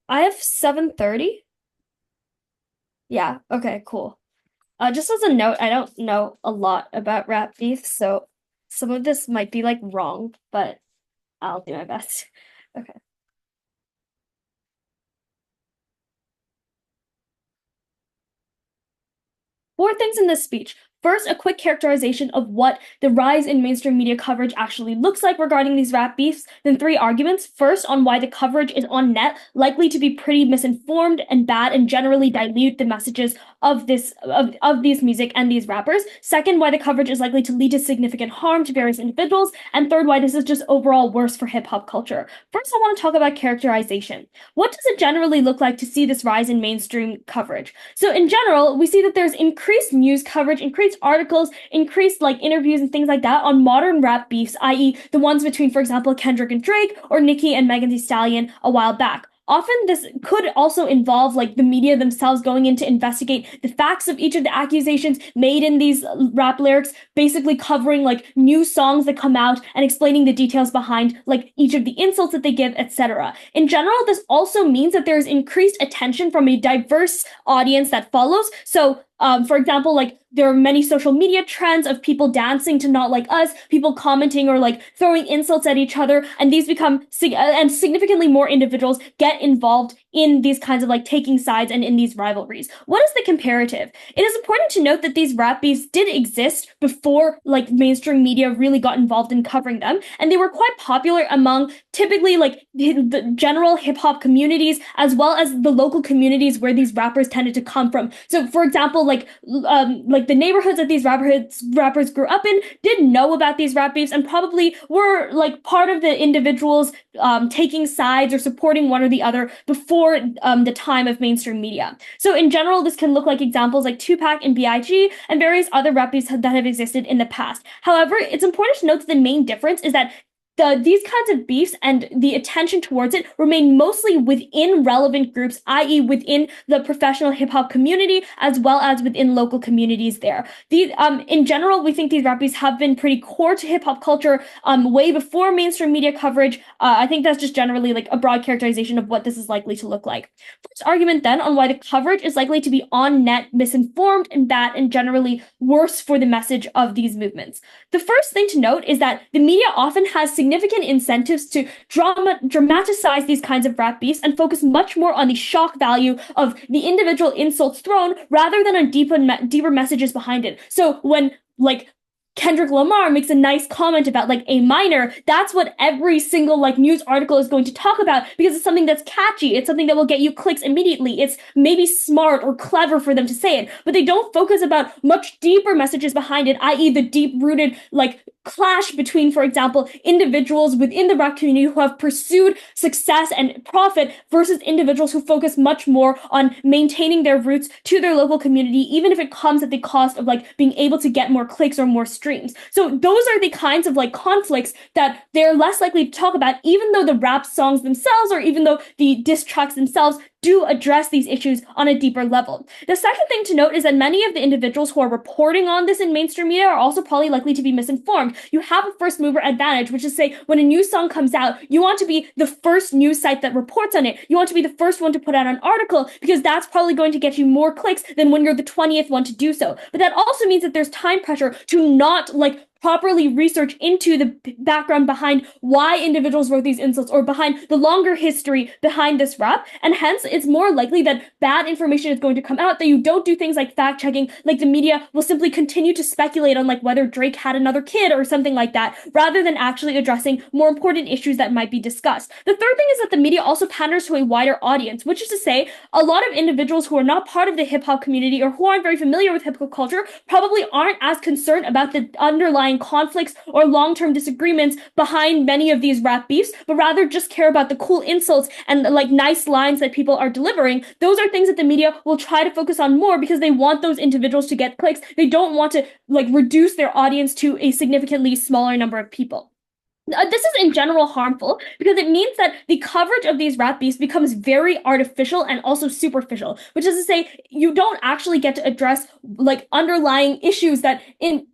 I have 7:30. Yeah, okay, cool. Just as a note, I don't know a lot about rap beef, so some of this might be like wrong, but I'll do my best. Okay. Four things in this speech. First, a quick characterization of what the rise in mainstream media coverage actually looks like regarding these rap beefs. Then three arguments. First, on why the coverage is on net likely to be pretty misinformed and bad and generally dilute the messages of these music and these rappers. Second, why the coverage is likely to lead to significant harm to various individuals. And third, why this is just overall worse for hip hop culture. First, I want to talk about characterization. What does it generally look like to see this rise in mainstream coverage? So in general, we see that there's increased news coverage, increased articles, increased like interviews and things like that on modern rap beefs, i.e. the ones between, for example, Kendrick and Drake or Nicki and Megan Thee Stallion a while back. Often this could also involve like the media themselves going in to investigate the facts of each of the accusations made in these rap lyrics, basically covering like new songs that come out and explaining the details behind like each of the insults that they give, etc. In general, this also means that there's increased attention from a diverse audience that follows. So for example, like there are many social media trends of people dancing to Not Like Us, people commenting or like throwing insults at each other, and these become and significantly more individuals get involved in these kinds of like taking sides and in these rivalries. What is the comparative? It is important to note that these rap beefs did exist before like mainstream media really got involved in covering them, and they were quite popular among typically like the general hip hop communities as well as the local communities where these rappers tended to come from. So, for example, like the neighborhoods that these rappers grew up in did know about these rap beefs and probably were like part of the individuals taking sides or supporting one or the other before the time of mainstream media. So in general, this can look like examples like Tupac and B.I.G. and various other rap beefs that have existed in the past. However, it's important to note that the main difference is that these kinds of beefs and the attention towards it remain mostly within relevant groups, i.e., within the professional hip hop community as well as within local communities there. In general, we think these rap beefs have been pretty core to hip hop culture way before mainstream media coverage. I think that's just generally like a broad characterization of what this is likely to look like. First argument then on why the coverage is likely to be on net misinformed and bad and generally worse for the message of these movements. The first thing to note is that the media often has significant incentives to dramatize these kinds of rap beefs and focus much more on the shock value of the individual insults thrown rather than on deeper messages behind it. So when like Kendrick Lamar makes a nice comment about like a minor, that's what every single like news article is going to talk about because it's something that's catchy. It's something that will get you clicks immediately. It's maybe smart or clever for them to say it, but they don't focus about much deeper messages behind it, i.e. the deep-rooted like clash between, for example, individuals within the rap community who have pursued success and profit versus individuals who focus much more on maintaining their roots to their local community, even if it comes at the cost of like being able to get more clicks or more streams. So those are the kinds of like conflicts that they're less likely to talk about, even though the rap songs themselves or even though the diss tracks themselves do address these issues on a deeper level. The second thing to note is that many of the individuals who are reporting on this in mainstream media are also probably likely to be misinformed. You have a first mover advantage, which is say when a new song comes out, you want to be the first news site that reports on it. You want to be the first one to put out an article because that's probably going to get you more clicks than when you're the 20th one to do so. But that also means that there's time pressure to not like properly research into the background behind why individuals wrote these insults or behind the longer history behind this rap. And hence, it's more likely that bad information is going to come out, that you don't do things like fact checking, like the media will simply continue to speculate on like whether Drake had another kid or something like that, rather than actually addressing more important issues that might be discussed. The third thing is that the media also panders to a wider audience, which is to say, a lot of individuals who are not part of the hip hop community or who aren't very familiar with hip hop culture probably aren't as concerned about the underlying conflicts or long-term disagreements behind many of these rap beefs, but rather just care about the cool insults and like nice lines that people are delivering. Those are things that the media will try to focus on more because they want those individuals to get clicks. They don't want to like reduce their audience to a significantly smaller number of people. This is in general harmful because it means that the coverage of these rap beefs becomes very artificial and also superficial, which is to say you don't actually get to address like underlying issues that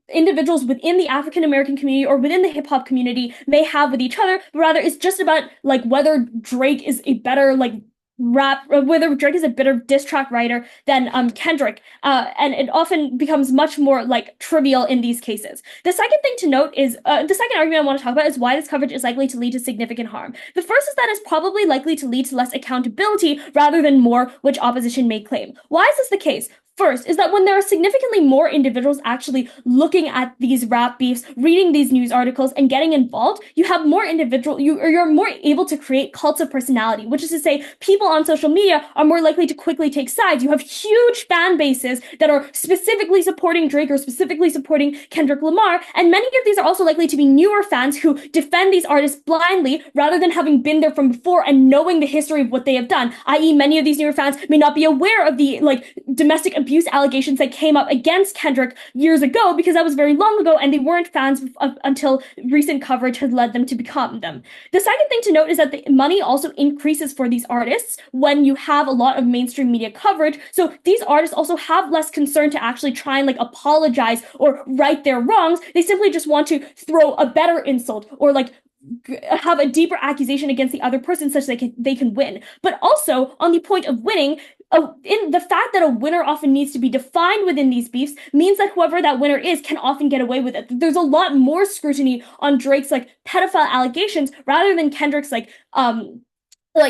individuals within the African American community or within the hip hop community may have with each other, but rather it's just about like whether Drake is a better like whether Drake is a better diss track writer than Kendrick, and it often becomes much more like trivial in these cases. The second thing to note is the second argument I want to talk about is why this coverage is likely to lead to significant harm. The first is that it's probably likely to lead to less accountability rather than more, which opposition may claim. Why is this the case? First is that when there are significantly more individuals actually looking at these rap beefs, reading these news articles, and getting involved, you have more you're more able to create cults of personality, which is to say, people on social media are more likely to quickly take sides. You have huge fan bases that are specifically supporting Drake or specifically supporting Kendrick Lamar, and many of these are also likely to be newer fans who defend these artists blindly rather than having been there from before and knowing the history of what they have done. I.e., many of these newer fans may not be aware of the domestic abuse allegations that came up against Kendrick years ago because that was very long ago and they weren't fans until recent coverage had led them to become them. The second thing to note is that the money also increases for these artists when you have a lot of mainstream media coverage. So these artists also have less concern to actually try and apologize or right their wrongs. They simply just want to throw a better insult or have a deeper accusation against the other person such that they can win. But also on the point of winning, in the fact that a winner often needs to be defined within these beefs means that whoever that winner is can often get away with it. There's a lot more scrutiny on Drake's pedophile allegations rather than Kendrick's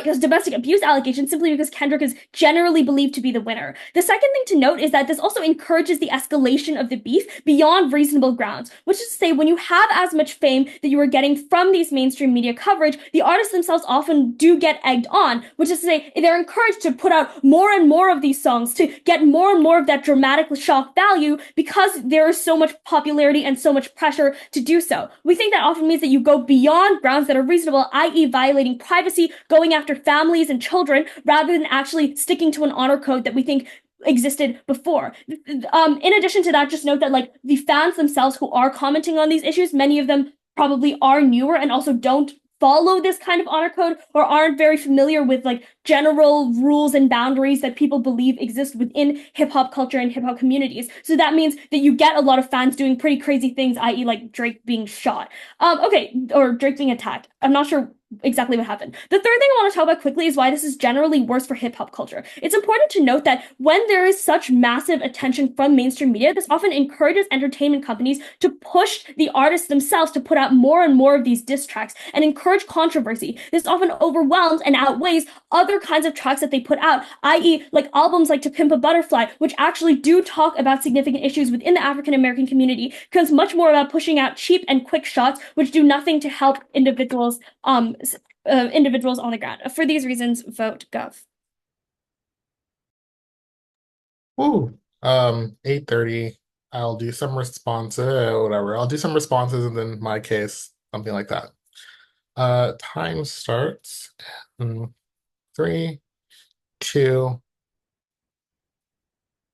his domestic abuse allegations simply because Kendrick is generally believed to be the winner. The second thing to note is that this also encourages the escalation of the beef beyond reasonable grounds, which is to say, when you have as much fame that you are getting from these mainstream media coverage, the artists themselves often do get egged on, which is to say, they're encouraged to put out more and more of these songs to get more and more of that dramatic shock value because there is so much popularity and so much pressure to do so. We think that often means that you go beyond grounds that are reasonable, i.e. violating privacy, going after families and children rather than actually sticking to an honor code that we think existed before. In addition to that, just note that the fans themselves who are commenting on these issues, many of them probably are newer and also don't follow this kind of honor code or aren't very familiar with general rules and boundaries that people believe exist within hip hop culture and hip hop communities. So that means that you get a lot of fans doing pretty crazy things, i.e. Drake being shot. Or Drake being attacked. I'm not sure exactly what happened. The third thing I want to talk about quickly is why this is generally worse for hip hop culture. It's important to note that when there is such massive attention from mainstream media, this often encourages entertainment companies to push the artists themselves to put out more and more of these diss tracks and encourage controversy. This often overwhelms and outweighs other kinds of tracks that they put out, i.e. albums like To Pimp a Butterfly, which actually do talk about significant issues within the African American community, because much more about pushing out cheap and quick shots, which do nothing to help individuals on the ground. For these reasons, vote Gov. Ooh, 8:30. I'll do some responses, whatever. I'll do some responses and then my case, something like that. Time starts in 3, 2.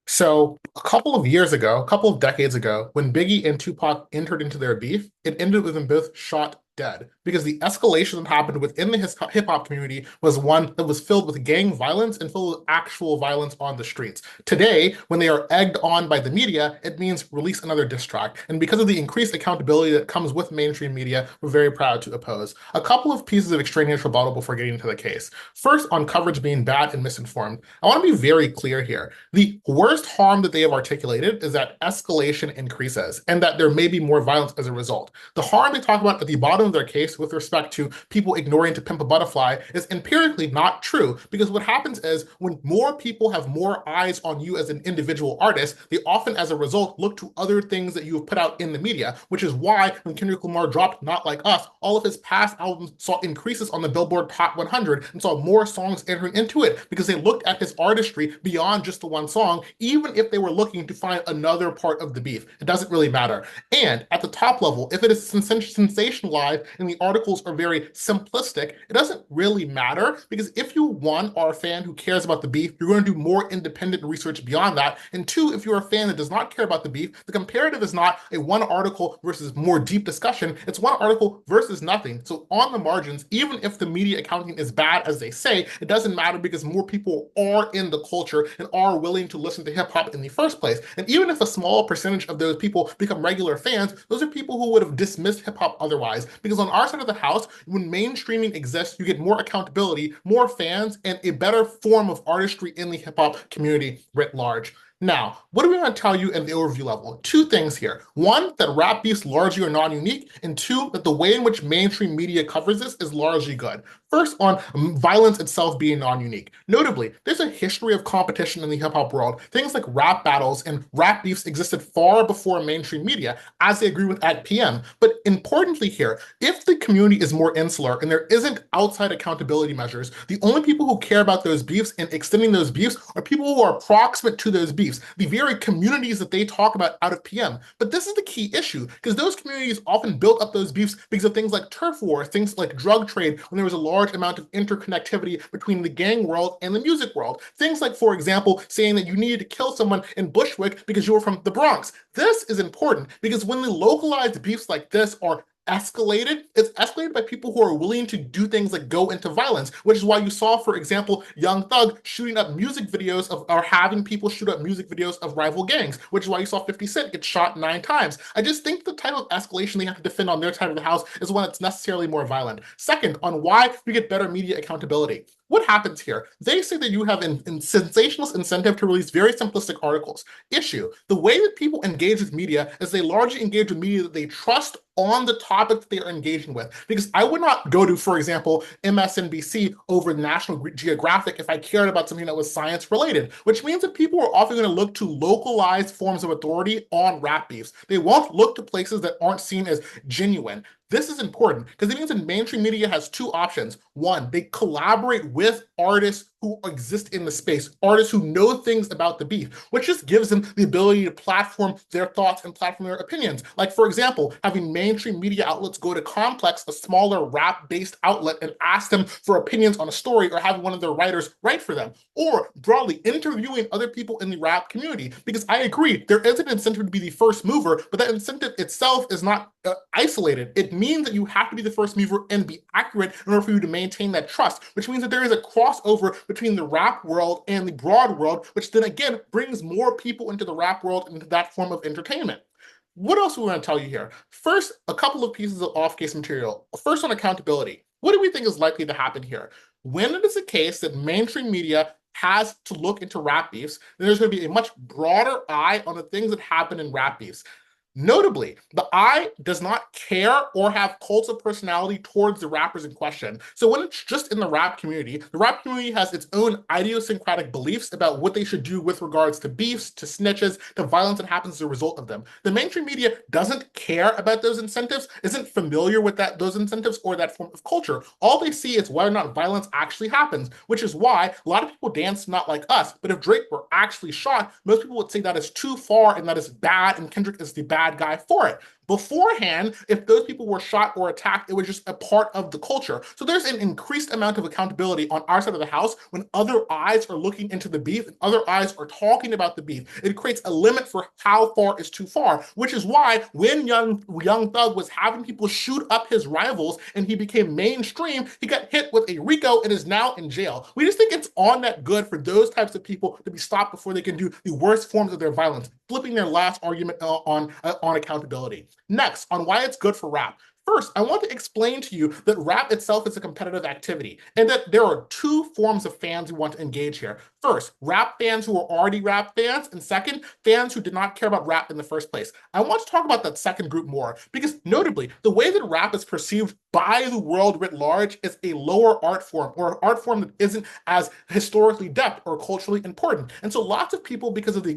So a couple of years ago, a couple of decades ago, when Biggie and Tupac entered into their beef, it ended with them both shot dead because the escalation that happened within the hip hop community was one that was filled with gang violence and filled with actual violence on the streets. Today, when they are egged on by the media, it means release another diss track. And because of the increased accountability that comes with mainstream media, we're very proud to oppose. A couple of pieces of extraneous rebuttal before getting into the case. First, on coverage being bad and misinformed, I want to be very clear here. The worst harm that they have articulated is that escalation increases and that there may be more violence as a result. The harm they talk about at the bottom of their case with respect to people ignoring To Pimp a Butterfly is empirically not true, because what happens is when more people have more eyes on you as an individual artist, they often as a result look to other things that you have put out in the media, which is why when Kendrick Lamar dropped Not Like Us, all of his past albums saw increases on the Billboard Hot 100 and saw more songs entering into it because they looked at his artistry beyond just the one song, even if they were looking to find another part of the beef. It doesn't really matter. And at the top level, if it is sensationalized and the articles are very simplistic, it doesn't really matter, because if you, one, are a fan who cares about the beef, you're going to do more independent research beyond that. And two, if you're a fan that does not care about the beef, the comparative is not a one article versus more deep discussion. It's one article versus nothing. So on the margins, even if the media accounting is bad as they say, it doesn't matter because more people are in the culture and are willing to listen to hip hop in the first place. And even if a small percentage of those people become regular fans, those are people who would have dismissed hip hop otherwise, because on our side of the house, when mainstreaming exists, you get more accountability, more fans, and a better form of artistry in the hip hop community writ large. Now, what do we want to tell you in the overview level? Two things here. One, that rap beefs largely are non-unique, and two, that the way in which mainstream media covers this is largely good. First, on violence itself being non-unique. Notably, there's a history of competition in the hip-hop world. Things like rap battles and rap beefs existed far before mainstream media, as they agree with at PM. But importantly here, if the community is more insular and there isn't outside accountability measures, the only people who care about those beefs and extending those beefs are people who are proximate to those beefs, the very communities that they talk about out of PM. But this is the key issue, because those communities often built up those beefs because of things like turf wars, things like drug trade, when there was a large amount of interconnectivity between the gang world and the music world. Things like, for example, saying that you needed to kill someone in Bushwick because you were from the Bronx. This is important because when the localized beefs like this are escalated, it's escalated by people who are willing to do things like go into violence, which is why you saw, for example, Young Thug shooting up music videos of, or having people shoot up music videos of rival gangs, which is why you saw 50 Cent get shot 9 times. I just think the type of escalation they have to defend on their side of the house is one that's necessarily more violent. Second, on why we get better media accountability. What happens here? They say that you have a sensationalist incentive to release very simplistic articles. Issue: the way that people engage with media is they largely engage with media that they trust on the topic that they are engaging with. Because I would not go to, for example, MSNBC over National Geographic if I cared about something that was science related, which means that people are often going to look to localized forms of authority on rap beefs. They won't look to places that aren't seen as genuine. This is important because it means that mainstream media has two options. One, they collaborate with artists who exist in the space, artists who know things about the beef, which just gives them the ability to platform their thoughts and platform their opinions. Like, for example, having mainstream media outlets go to Complex, a smaller rap-based outlet, and ask them for opinions on a story, or having one of their writers write for them. Or broadly interviewing other people in the rap community. Because I agree, there is an incentive to be the first mover, but that incentive itself is not isolated. It means that you have to be the first mover and be accurate in order for you to maintain that trust, which means that there is a crossover between the rap world and the broad world, which then again brings more people into the rap world and into that form of entertainment. What else do we want to tell you here? First, a couple of pieces of off-case material. First, on accountability. What do we think is likely to happen here? When it is the case that mainstream media has to look into rap beefs, then there's going to be a much broader eye on the things that happen in rap beefs. Notably, the eye does not care or have cults of personality towards the rappers in question. So when it's just in the rap community, the rap community has its own idiosyncratic beliefs about what they should do with regards to beefs, to snitches, to violence that happens as a result of them. The mainstream media doesn't care about those incentives, isn't familiar with those incentives or that form of culture. All they see is whether or not violence actually happens, which is why a lot of people dance Not Like Us. But if Drake were actually shot, most people would say that is too far and that is bad, and Kendrick is the bad guy for it. Beforehand, if those people were shot or attacked, it was just a part of the culture. So there's an increased amount of accountability on our side of the house when other eyes are looking into the beef and other eyes are talking about the beef. It creates a limit for how far is too far, which is why when Young Thug was having people shoot up his rivals and he became mainstream, he got hit with a RICO and is now in jail. We just think it's on that good for those types of people to be stopped before they can do the worst forms of their violence, flipping their last argument on accountability. Next, on why it's good for rap. First, I want to explain to you that rap itself is a competitive activity and that there are two forms of fans who want to engage here. First, rap fans who are already rap fans, and second, fans who did not care about rap in the first place. I want to talk about that second group more because notably, the way that rap is perceived by the world writ large is a lower art form, or an art form that isn't as historically depth or culturally important. And so lots of people, because of the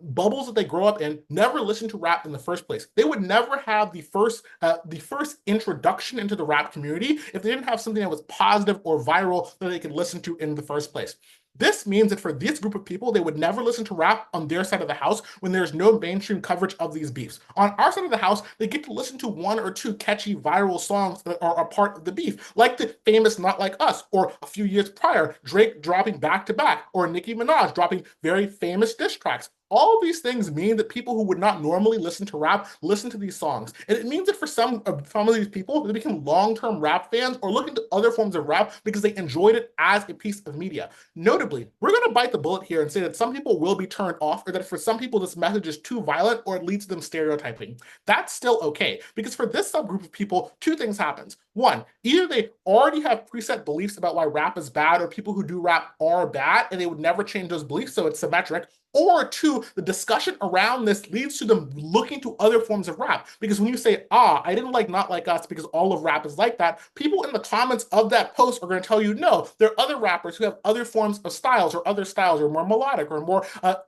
bubbles that they grow up in, never listen to rap in the first place. They would never have the first introduction into the rap community if they didn't have something that was positive or viral that they could listen to in the first place. This means that for this group of people, they would never listen to rap on their side of the house when there's no mainstream coverage of these beefs. On our side of the house, they get to listen to one or two catchy viral songs that are a part of the beef, like the famous Not Like Us, or a few years prior, Drake dropping Back to Back, or Nicki Minaj dropping very famous diss tracks. All of these things mean that people who would not normally listen to rap listen to these songs. And it means that for some of these people, they become long-term rap fans or look into other forms of rap because they enjoyed it as a piece of media. Notably, we're going to bite the bullet here and say that some people will be turned off or that for some people this message is too violent or it leads to them stereotyping. That's still okay because for this subgroup of people, two things happens. One, either they already have preset beliefs about why rap is bad or people who do rap are bad and they would never change those beliefs, so it's symmetric, or two, the discussion around this leads to them looking to other forms of rap. Because when you say, I didn't like Not Like Us because all of rap is like that, people in the comments of that post are going to tell you, no, there are other rappers who have other forms of styles or other styles or more melodic or more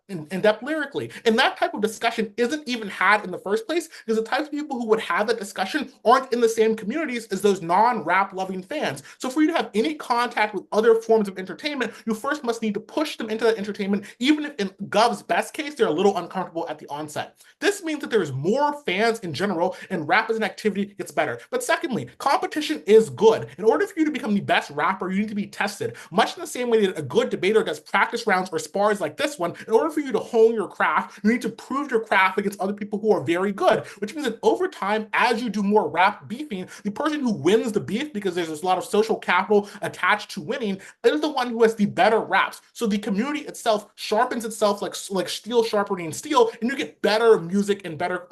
in-depth lyrically. And that type of discussion isn't even had in the first place because the types of people who would have that discussion aren't in the same communities as those non-rap loving fans. So for you to have any contact with other forms of entertainment, you first must need to push them into that entertainment, even if in Gov's best case, they're a little uncomfortable at the onset. This means that there's more fans in general and rap as an activity gets better. But secondly, competition is good. In order for you to become the best rapper, you need to be tested. Much in the same way that a good debater does practice rounds or spars like this one, in order for you to hone your craft, you need to prove your craft against other people who are very good, which means that over time, as you do more rap beefing, the person who wins the beef, because there's a lot of social capital attached to winning, is the one who has the better raps. So the community itself sharpens itself like steel sharpening steel, and you get better music and better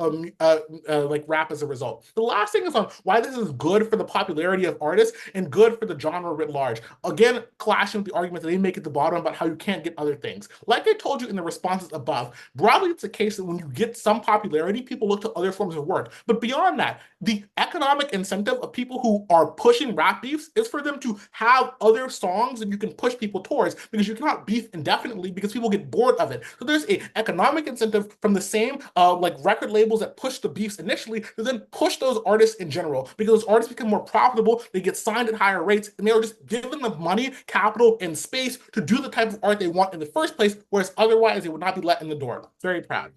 like rap as a result. The last thing is on why this is good for the popularity of artists and good for the genre writ large. Again, clashing with the argument that they make at the bottom about how you can't get other things. Like I told you in the responses above, broadly it's the case that when you get some popularity, people look to other forms of work. But beyond that, the economic incentive of people who are pushing rap beefs is for them to have other songs that you can push people towards, because you cannot beef indefinitely because people get bored of it. So there's a economic incentive from the same like record labels that push the beefs initially to then push those artists in general, because those artists become more profitable, they get signed at higher rates, and they're just given the money, capital, and space to do the type of art they want in the first place, whereas otherwise they would not be let in the door. Very proud.